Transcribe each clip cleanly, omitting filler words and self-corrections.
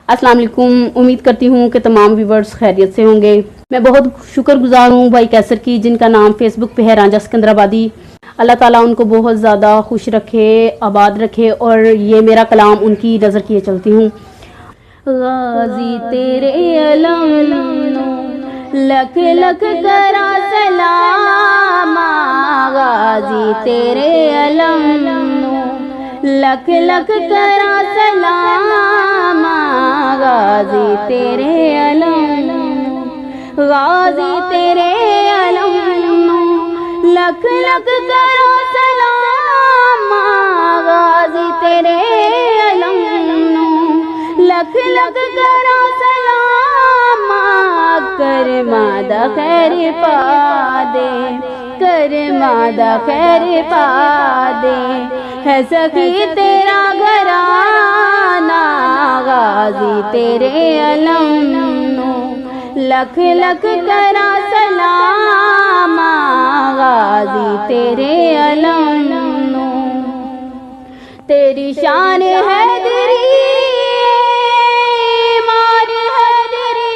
अस्सलाम वालेकुम। उम्मीद करती हूँ कि तमाम व्यूवर्स खैरियत से होंगे। मैं बहुत शुक्रगुजार हूँ भाई कैसर की, जिनका नाम फेसबुक पे है रांझा सिकंदराबादी। अल्लाह ताला उनको बहुत ज़्यादा खुश रखे, आबाद रखे, और ये मेरा कलाम उनकी नज़र किए चलती हूँ। गाजी तेरे अलम लख लख करा सलाम, गाजी तेरे अलम लख लख करा सलाम, गाजी तेरे अलम, गाजी तेरे अलम लख लख करा सलाम, गाजी तेरे अलम लख लख करा सलाम। कर मादा खैर पा दे, कर मादा खैर पा दे, है सखी तेरा घराना, गाजी तेरे अलम लख लख करा सलाम, गाजी तेरे अलम। तेरी शान है तेरी मान है तेरी,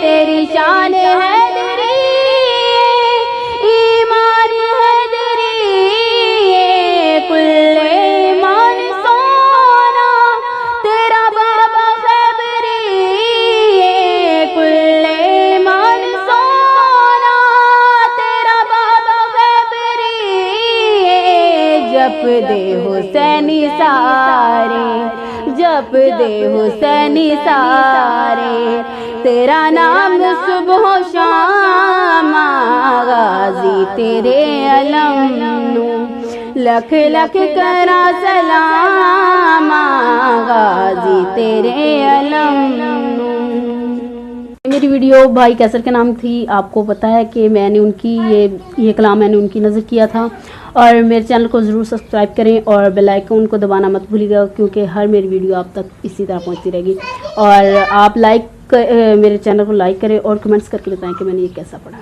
तेरी शान है तेरी ईमान है तेरी, कुल्ले ईमान सोना तेरा बाबा खैबरी, कुल्ले ईमान सोना तेरा बाबा खैबरी। जप दे हुसैनी सारे, जप दे हुसैनी सारे, तेरा नाम सुबह शाम, गाजी तेरे अलम लख लख करा सलाम, गाजी तेरे अलम। मेरी वीडियो भाई कैसर के नाम थी। आपको पता है कि मैंने उनकी ये कलाम मैंने उनकी नज़र किया था। और मेरे चैनल को ज़रूर सब्सक्राइब करें और बेल आइकन को दबाना मत भूलिएगा, क्योंकि हर मेरी वीडियो आप तक इसी तरह पहुंचती रहेगी। और आप मेरे चैनल को लाइक करें और कमेंट्स करके बताएं कि मैंने ये कैसा पढ़ा।